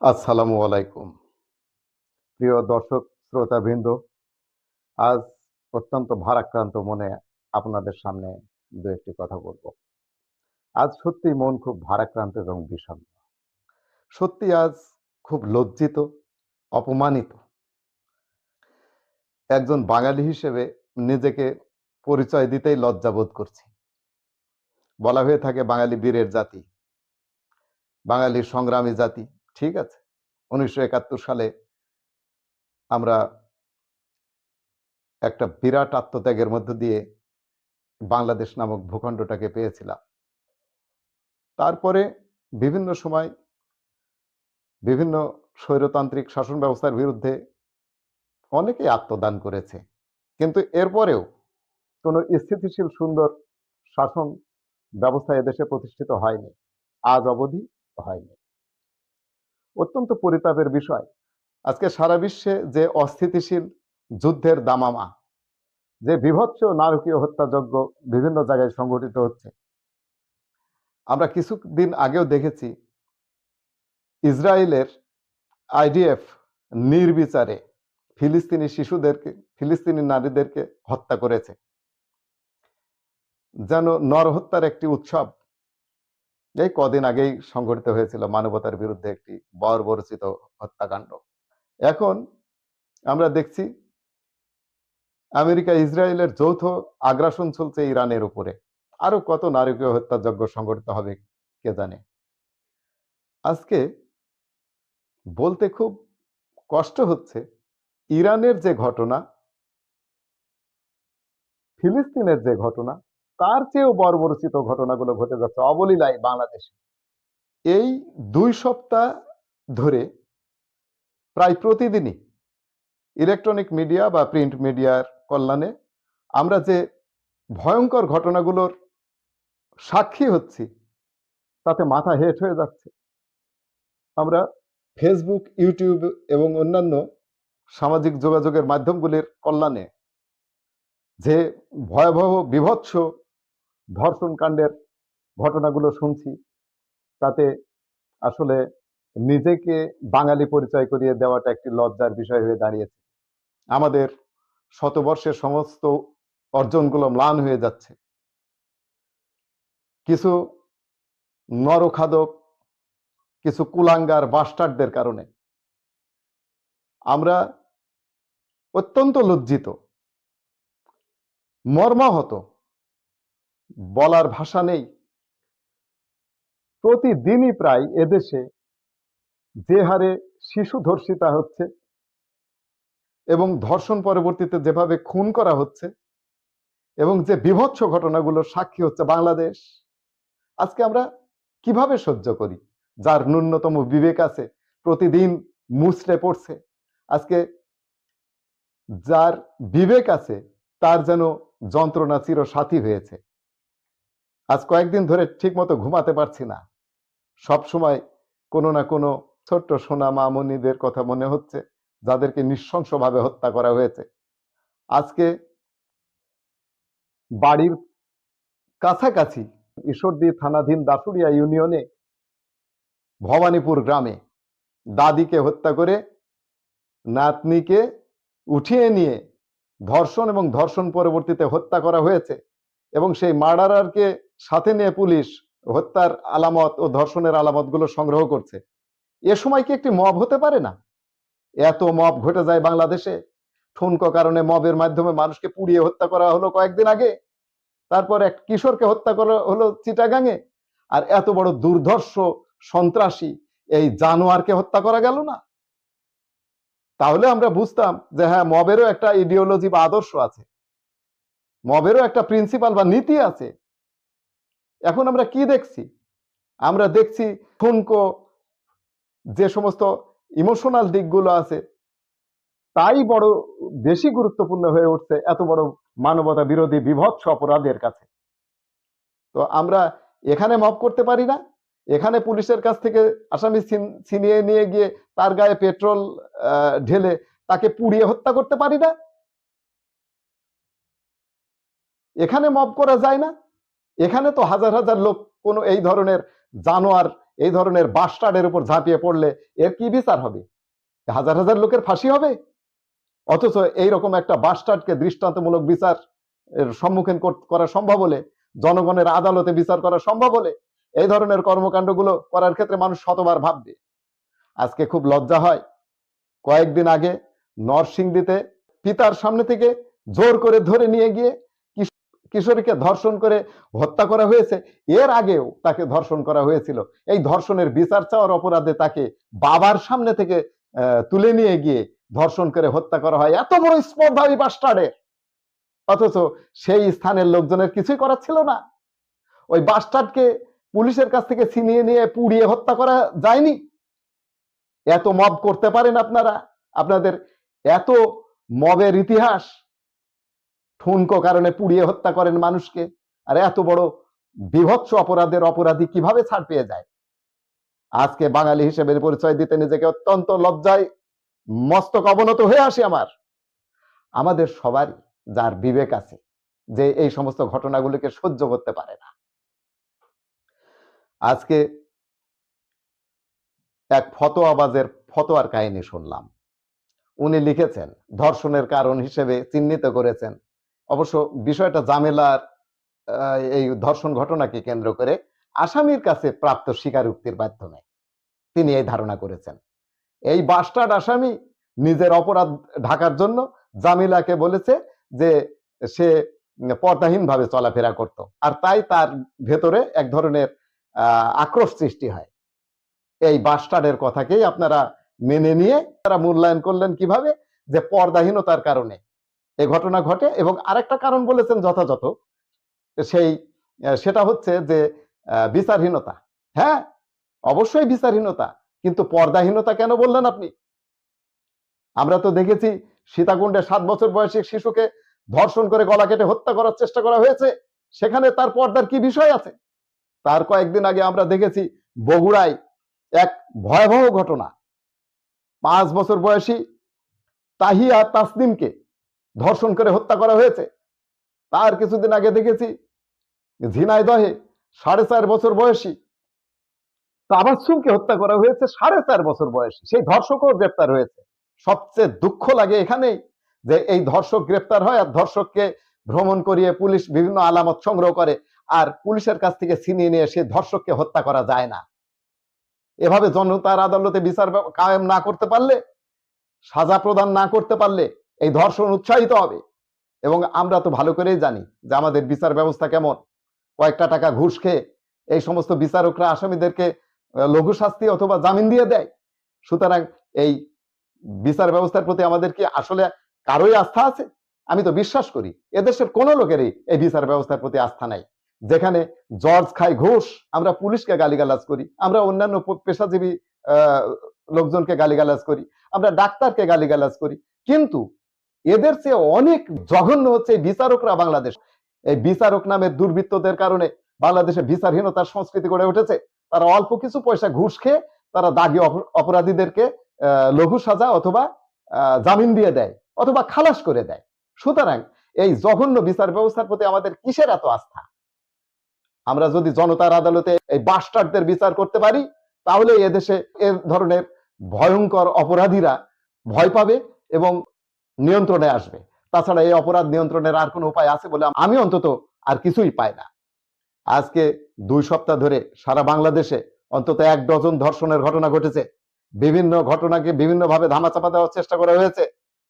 আসসালামু আলাইকুম। প্রিয় দর্শক শ্রোতাবৃন্দ, আজ অত্যন্ত ভারাক্রান্ত মনে আপনাদের সামনে দু একটি কথা বলবো। আজ সত্যি মন খুব ভারাক্রান্ত এবং বিষণ্ণ। সত্যি আজ খুব লজ্জিত, অপমানিত। একজন বাঙালি হিসেবে নিজেকে পরিচয় দিতেই লজ্জা বোধ করছি। বলা হয়ে থাকে বাঙালি বীরের জাতি, বাঙালি সংগ্রামী জাতি। ঠিক আছে, 1971 সালে আমরা একটা বিরাট আত্মত্যাগের মধ্য দিয়ে বাংলাদেশ নামক ভূখণ্ডটাকে পেয়েছিলাম। তারপরে বিভিন্ন সময় বিভিন্ন স্বৈরতান্ত্রিক শাসন ব্যবস্থার বিরুদ্ধে অনেকেই আত্মদান করেছে, কিন্তু এরপরেও কোনো স্থিতিশীল সুন্দর শাসন ব্যবস্থা এদেশে প্রতিষ্ঠিত হয়নি, আজ অবধি হয়নি। অত্যন্ত পরিতাপের বিষয়, আজকে সারা বিশ্বে যে অস্থিতিশীল যুদ্ধের দামামা, যে বীভৎস নারকীয় হত্যাযজ্ঞ বিভিন্ন জায়গায় সংঘটিত হচ্ছে। আমরা কিছুদিন আগেও দেখেছি ইসরায়েলের আইডিএফ নির্বিচারে ফিলিস্তিনি শিশুদেরকে, ফিলিস্তিনি নারীদেরকে হত্যা করেছে, যেন নরহত্যার একটি উৎসব। এই কদিন আগেই সংঘটিত হয়েছিল মানবতার বিরুদ্ধে একটি বর্বরচিত হত্যাকাণ্ড। এখন আমরা দেখছি আমেরিকা ইসরায়েলের যৌথ আগ্রাসন চলছে ইরানের উপরে। আরো কত নারকীয় হত্যাযজ্ঞ সংঘটিত হবে কে জানে। আজকে বলতে খুব কষ্ট হচ্ছে, ইরানের যে ঘটনা, ফিলিস্তিনের যে ঘটনা, তার চেয়েও বর্বরচিত ঘটনাগুলো ঘটে যাচ্ছে অবলীলায় বাংলাদেশে। এই 2 সপ্তাহ ধরে প্রায় প্রতিদিনই ইলেকট্রনিক মিডিয়া বা প্রিন্ট মিডিয়ার কল্যাণে আমরা যে ভয়ঙ্কর ঘটনাগুলোর সাক্ষী হচ্ছি, তাতে মাথা হেঁট হয়ে যাচ্ছে। আমরা ফেসবুক, ইউটিউব এবং অন্যান্য সামাজিক যোগাযোগের মাধ্যমগুলির কল্যাণে যে ভয়াবহ বীভৎস ধর্ষণ কাণ্ডের ঘটনাগুলো শুনছি, তাতে আসলে নিজেকে বাঙালি পরিচয় করিয়ে দেওয়াটা একটি লজ্জার বিষয় হয়ে দাঁড়িয়েছে। আমাদের শতবর্ষের সমস্ত অর্জনগুলো ম্লান হয়ে যাচ্ছে কিছু নরখাদক, কিছু কুলাঙ্গার বাস্টার্ডদের কারণে। আমরা অত্যন্ত লজ্জিত, মর্মাহত, বলার ভাষা নেই। প্রতিদিনই প্রায় এদেশে যে হারে শিশু ধর্ষিতা হচ্ছে এবং ধর্ষণ পরবর্তীতে যেভাবে খুন করা হচ্ছে এবং যে বীভৎস ঘটনাগুলোর সাক্ষী হচ্ছে বাংলাদেশ, আজকে আমরা কিভাবে সহ্য করি? যার ন্যূনতম বিবেক আছে প্রতিদিন মুছড়ে পড়ছে। আজকে যার বিবেক আছে তার যেন যন্ত্রণা চির সাথী হয়েছে। আজ কয়েকদিন ধরে ঠিক মতো ঘুমাতে পারছি না। সব সময় কোনো না কোনো ছোট্ট সোনা মামনিদের কথা মনে হচ্ছে, যাদেরকে নৃশংসভাবে হত্যা করা হয়েছে। আজকে বাড়ির কাছাকাছি ঈশ্বরদী থানাধীন দাসুরিয়া ইউনিয়নে ভবানীপুর গ্রামে দাদিকে হত্যা করে নাতনিকে উঠিয়ে নিয়ে ধর্ষণ এবং ধর্ষণ পরবর্তীতে হত্যা করা হয়েছে, এবং সেই মার্ডারারকে সাথে নিয়ে পুলিশ হত্যার আলামত ও ধর্ষণের আলামতগুলো সংগ্রহ করছে। এ সময় কি একটি মব হতে পারে না? এত মব ঘটে যায় বাংলাদেশে। ঠুনকো কারণে মবের মাধ্যমে মানুষকে পুড়িয়ে হত্যা করা হলো কয়েকদিন আগে, তারপর এক কিশোরকে হত্যা করা হলো চিটাগাঙে, আর এত বড় দুর্ধর্ষ সন্ত্রাসী এই জানোয়ারকে হত্যা করা গেল না? তাহলে আমরা বুঝতাম যে হ্যাঁ, মবেরও একটা ইডিওলজি বা আদর্শ আছে, মবেরও একটা প্রিন্সিপাল বা নীতি আছে। এখন আমরা কি দেখছি? আমরা দেখছি ঠুনকো যে সমস্ত ইমোশনাল দিকগুলো আছে, তাই বড় বেশি গুরুত্বপূর্ণ হয়ে উঠছে এত বড় মানবতা বিরোধী বীভৎস অপরাধের কাছে। তো আমরা এখানে মব করতে পারি না? এখানে পুলিশের কাছ থেকে আসামি ছিনিয়ে নিয়ে গিয়ে তার গায়ে পেট্রোল ঢেলে তাকে পুড়িয়ে হত্যা করতে পারি না? এখানে মব করা যায় না? এখানে তো হাজার হাজার লোক কোনো এই ধরনের জানোয়ার এই ধরনের বাস্টার্ডের উপর ঝাঁপিয়ে পড়লে এর কি বিচার হবে? হাজার হাজার লোকের ফাঁসি হবে? অথচ এইরকম একটা বাস্টার্ডকে দৃষ্টান্তমূলক বিচার এর সম্মুখীন করা সম্ভব হলে, জনগণের আদালতে বিচার করা সম্ভব হলে এই ধরনের কর্মকাণ্ডগুলো করার ক্ষেত্রে মানুষ শতবার ভাববে। আজকে খুব লজ্জা হয়, কয়েকদিন আগে নরসিংদীতে পিতার সামনে থেকে জোর করে ধরে নিয়ে গিয়ে কিশোরীকে ধর্ষণ করে হত্যা করা হয়েছে। এর আগেও তাকে ধর্ষণ করা হয়েছিল। এই ধর্ষণের বিচার চাওয়ার অপরাধে তাকে বাবার সামনে থেকে তুলে নিয়ে গিয়ে ধর্ষণ করে হত্যা করা হয়। এত বড় স্পর্ধা ওই বাস্টার্ডের, অথচ সেই স্থানের লোকজনের কিছুই করার ছিল না। ওই বাস্টার্ডকে পুলিশের কাছ থেকে ছিনিয়ে নিয়ে পুড়িয়ে হত্যা করা যায়নি? এত মব করতে পারেন আপনারা? আপনাদের এত মবের ইতিহাস, ঠুনকো কারণে পুড়িয়ে হত্যা করেন মানুষকে, আর এত বড় বিভৎস অপরাধের অপরাধী কিভাবে ছাড় পেয়ে যায়? আজকে বাঙালি হিসেবে পরিচয় দিতে নিজেকে অত্যন্ত লজ্জায় মস্তক অবনত হয়ে আসি আমার। আমাদের সবারই যার বিবেক আছে যে এই সমস্ত ঘটনাগুলোকে সহ্য করতে পারে না। আজকে এক ফতোয়াবাজের ফতোয়ার কাহিনী শুনলাম। উনি লিখেছেন, ধর্ষণের কারণ হিসেবে চিহ্নিত করেছেন, অবশ্য বিষয়টা ঝামেলার, এই ধর্ষণ ঘটনাকে কেন্দ্র করে আসামির কাছে প্রাপ্ত স্বীকারোক্তির মাধ্যমে তিনি এই ধারণা করেছেন। এই বাস্টার্ড আসামি নিজের অপরাধ ঢাকার জন্য জামিলাকে বলেছে যে সে পর্দাহীন ভাবে চলাফেরা করত, আর তাই তার ভেতরে এক ধরনের আক্রোশ সৃষ্টি হয়। এই বাস্টার্ডের কথাকেই আপনারা মেনে নিয়ে তারা মূল্যায়ন করলেন কিভাবে, যে পর্দাহীনতার কারণে এই ঘটনা ঘটে। এবং আরেকটা কারণ বলেছেন যথাযথ, সেটা হচ্ছে যে বিচারহীনতা। হ্যাঁ, অবশ্যই বিচারহীনতা, কিন্তু পর্দাহীনতা কেন বললেন আপনি? আমরা তো দেখেছি সীতাকুণ্ডে 7 বছর বয়সী শিশুকে ধর্ষণ করে গলা কেটে হত্যা করার চেষ্টা করা হয়েছে, সেখানে তার পর্দার কি বিষয় আছে? তার কয়েকদিন আগে আমরা দেখেছি বগুড়ায় এক ভয়াবহ ঘটনা, 5 বছর বয়সী তাহিয়া তাসনিমকে ধর্ষণ করে হত্যা করা হয়েছে। তার কিছুদিন আগে দেখেছি ঝিনাইদহে 4.5 বছর বয়সী তাবাসসুমকে হত্যা করা হয়েছে, 4.5 বছর বয়সী। সেই ধর্ষকও গ্রেপ্তার হয়েছে। সবচেয়ে দুঃখ লাগে এখানেই যে এই ধর্ষক গ্রেপ্তার হয় আর ধর্ষককে ভ্রমণ করিয়ে পুলিশ বিভিন্ন আলামত সংগ্রহ করে, আর পুলিশের কাছ থেকে ছিনিয়ে নিয়ে সেই ধর্ষককে হত্যা করা যায় না। এভাবে জনতার আদালতে বিচার কায়েম না করতে পারলে, সাজা প্রদান না করতে পারলে এই ধর্ষণ উৎসাহিত হবে। এবং আমরা তো ভালো করেই জানি যে আমাদের বিচার ব্যবস্থা কেমন। কয়েকটা টাকা ঘুষ খেয়ে এই সমস্ত বিচারকরা আসামিদেরকে লঘু শাস্তি অথবা জামিন দিয়ে দেয়। সুতরাং এই বিচার ব্যবস্থার প্রতি আমাদের কি আসলে কারোই আস্থা আছে? আমি তো বিশ্বাস করি এদেশের কোনো লোকেরই এই বিচার ব্যবস্থার প্রতি আস্থা নাই। যেখানে জর্জ খায় ঘুষ, আমরা পুলিশকে গালিগালাজ করি, আমরা অন্যান্য পেশাজীবী লোকজনকে গালিগালাজ করি, আমরা ডাক্তারকে গালিগালাজ করি, কিন্তু এদের চেয়ে অনেক জঘন্য হচ্ছে এই বিচারকরা। বাংলাদেশ এই বিচারক নামের দুর্বৃত্তদের কারণে বাংলাদেশে বিচারহীনতার সংস্কৃতি গড়ে উঠেছে। তারা অল্প কিছু পয়সা ঘুষ খেয়ে তারা দাগী অপরাধীদেরকে লঘু সাজা অথবা জামিন দিয়ে দেয় অথবা খালাস করে দেয়। সুতরাং এই জঘন্য বিচার ব্যবস্থার প্রতি আমাদের কিসের এত আস্থা? আমরা যদি জনতার আদালতে এই বাস্টার্ডদের বিচার করতে পারি, তাহলে এদেশে এর ধরনের ভয়ঙ্কর অপরাধীরা ভয় পাবে এবং নিয়ন্ত্রণে আসবে। তাছাড়া এই অপরাধ নিয়ন্ত্রণের আর কোনো উপায় আছে বলে আমি অন্তত আর কিছুই পাই না। আজকে 2 সপ্তাহ ধরে সারা বাংলাদেশে অন্তত 1 ডজন ধর্ষণের ঘটনা ঘটেছে। বিভিন্ন ঘটনাকে বিভিন্নভাবে ধামাচাপা দেওয়ার চেষ্টা করা হয়েছে।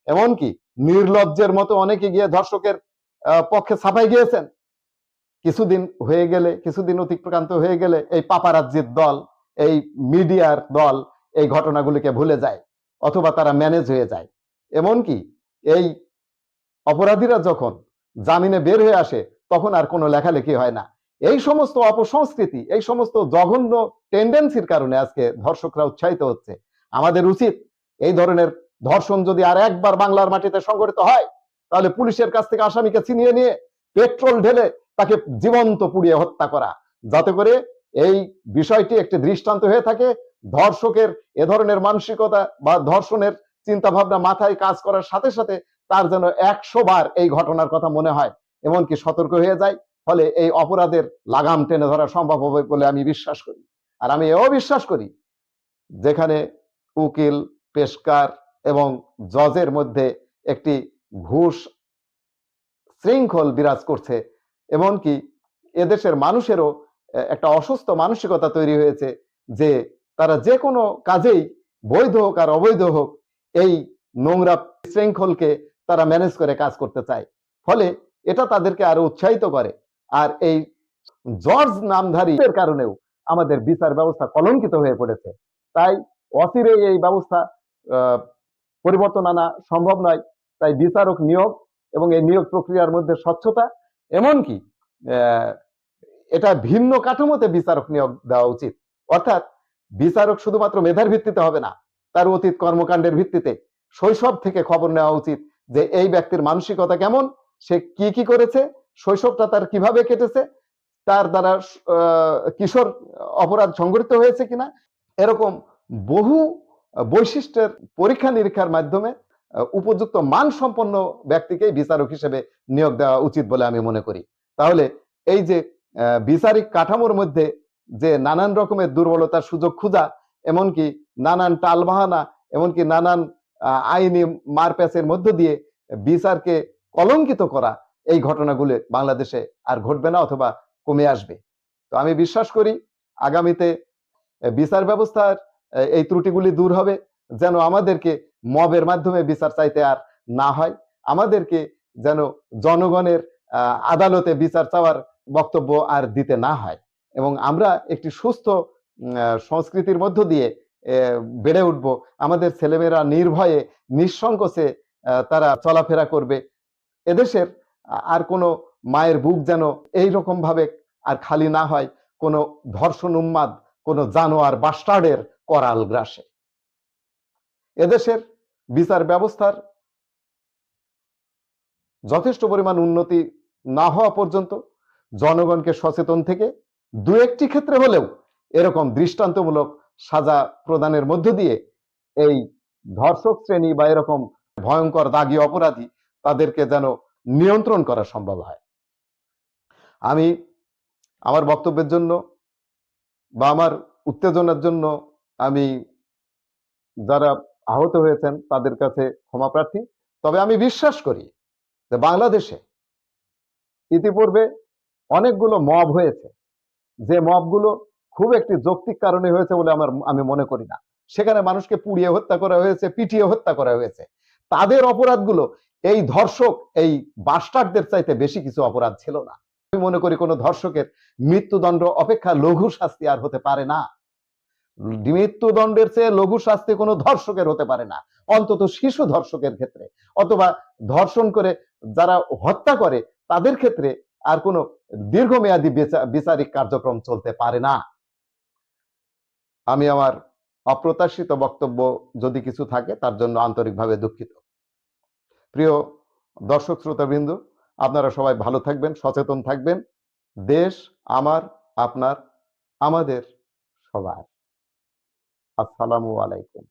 এমনকি নির্লজ্জের মতো অনেকে গিয়ে ধর্ষকের পক্ষে ছাপাই গিয়েছেন। কিছুদিন অতিক্রান্ত হয়ে গেলে এই পাপারাজ্জির দল, এই মিডিয়ার দল এই ঘটনাগুলিকে ভুলে যায় অথবা তারা ম্যানেজ হয়ে যায়। এমনকি এই অপরাধীরা যখন জামিনে বের হয়ে আসে তখন আর কোনো লেখালেখি হয় না। এই সমস্ত অপসংস্কৃতি, এই সমস্ত জঘন্য টেন্ডেন্সির কারণে আজকে ধর্ষকরা উৎসাহিত হচ্ছে। আমাদের উচিত এই ধরনের ধর্ষণ যদি আর একবার বাংলার মাটিতে সংঘটিত হয়, তাহলে পুলিশের কাছ থেকে আসামিকে ছিনিয়ে নিয়ে পেট্রোল ঢেলে তাকে জীবন্ত পুড়িয়ে হত্যা করা, যাতে করে এই বিষয়টি একটি দৃষ্টান্ত হয়ে থাকে। ধর্ষকের এ ধরনের মানসিকতা বা ধর্ষণের চিন্তা ভাবনা মাথায় কাজ করার সাথে সাথে তার যেন 100 বার এই ঘটনার কথা মনে হয়, এমনকি সতর্ক হয়ে যায়। ফলে এই অপরাধের লাগাম টেনে ধরা সম্ভব হবে বলে আমি বিশ্বাস করি। আর আমি এও বিশ্বাস করি যেখানে উকিল, পেশকার এবং জজের মধ্যে একটি ঘুষ শৃঙ্খল বিরাজ করছে, এমনকি এদেশের মানুষেরও একটা অসুস্থ মানসিকতা তৈরি হয়েছে যে তারা যে কোনো কাজেই বৈধ হোক আর অবৈধ হোক এই নোংরা শৃঙ্খলকে তারা ম্যানেজ করে কাজ করতে চায়। ফলে এটা তাদেরকে আরো উৎসাহিত করে। আর এই জর্জ নামধারীর কারণেও আমাদের বিচার ব্যবস্থা কলঙ্কিত হয়ে পড়েছে। তাই অচিরেই এই ব্যবস্থা পরিবর্তন আনা সম্ভব নয়। তাই বিচারক নিয়োগ এবং এই নিয়োগ প্রক্রিয়ার মধ্যে স্বচ্ছতা, এমনকি এটা ভিন্ন কাঠামোতে বিচারক নিয়োগ দেওয়া উচিত। অর্থাৎ বিচারক শুধুমাত্র মেধার ভিত্তিতে হবে না, তার অতীত কর্মকাণ্ডের ভিত্তিতে শৈশব থেকে খবর নেওয়া উচিত যে এই ব্যক্তির মানসিকতা কেমন, সে কি কি করেছে, শৈশবটা তার কিভাবে কেটেছে, তার দ্বারা কিশোর অপরাধ সংঘটিত হয়েছে কিনা। এরকম বহু বৈশিষ্ট্যের পরীক্ষা নিরীক্ষার মাধ্যমে উপযুক্ত মানসম্পন্ন ব্যক্তিকে বিচারক হিসেবে নিয়োগ দেওয়া উচিত বলে আমি মনে করি। তাহলে এই যে বিচারিক কাঠামোর মধ্যে যে নানান রকমের দুর্বলতার সুযোগ খোঁজা, এমনকি নানান টালবাহানা, এমনকি নানান আইনি মারপ্যাচের মধ্য দিয়ে বিচারকে কলঙ্কিত করা, এই ঘটনাগুলো বাংলাদেশে আর ঘটবে না অথবা কমে আসবে। তো আমি বিশ্বাস করি আগামীতে বিচার ব্যবস্থার এই ত্রুটিগুলি দূর হবে, যেন আমাদেরকে মবের মাধ্যমে বিচার চাইতে আর না হয়, আমাদেরকে যেন জনগণের আদালতে বিচার চাওয়ার বক্তব্য আর দিতে না হয়, এবং আমরা একটি সুস্থ সংস্কৃতির মধ্য দিয়ে বেড়ে উঠব। আমাদের ছেলেমেয়েরা নির্ভয়ে নিঃসংকোচে তারা চলাফেরা করবে। এদেশের আর কোনো মায়ের বুক যেন এই রকম ভাবে আর খালি না হয় কোনো ধর্ষণ উন্মাদ, কোনো জানোয়ার বাস্টার্ডের করাল গ্রাসে। এদেশের বিচার ব্যবস্থার যথেষ্ট পরিমাণ উন্নতি না হওয়া পর্যন্ত জনগণকে সচেতন থেকে দু একটি ক্ষেত্রে হলেও এরকম দৃষ্টান্তমূলক সাজা প্রদানের মধ্য দিয়ে এই ধর্ষক শ্রেণী বা এরকম ভয়ঙ্কর দাগী অপরাধী তাদেরকে যেন নিয়ন্ত্রণ করা সম্ভব হয়। আমি আমার বক্তব্যের জন্য বা আমার উত্তেজনার জন্য আমি যারা আহত হয়েছেন তাদের কাছে ক্ষমা প্রার্থী। তবে আমি বিশ্বাস করি যে বাংলাদেশে ইতিপূর্বে অনেকগুলো মব হয়েছে, যে মবগুলো খুব একটি যৌক্তিক কারণে হয়েছে বলে আমি মনে করি না। সেখানে মানুষকে পুড়িয়ে হত্যা করা হয়েছে, পিটিয়ে হত্যা করা হয়েছে। তাদের অপরাধগুলো এই ধর্ষক, এই বাস্টার্ডদের চাইতে বেশি কিছু অপরাধ ছিল না। আমি মনে করি কোনো ধর্ষকের মৃত্যুদণ্ড অপেক্ষা লঘু শাস্তি আর হতে পারে না। মৃত্যুদণ্ডের চেয়ে লঘু শাস্তি কোনো ধর্ষকের হতে পারে না, অন্তত শিশু ধর্ষকের ক্ষেত্রে, অথবা ধর্ষণ করে যারা হত্যা করে তাদের ক্ষেত্রে আর কোনো দীর্ঘমেয়াদী বিচারিক কার্যক্রম চলতে পারে না। আমি আমার অপ্রত্যাশিত বক্তব্য যদি কিছু থাকে তার জন্য আন্তরিকভাবে দুঃখিত। প্রিয় দর্শক শ্রোতাবৃন্দ, আপনারা সবাই ভালো থাকবেন, সচেতন থাকবেন। দেশ আমার, আপনার, আমাদের সবার। আসসালামু আলাইকুম।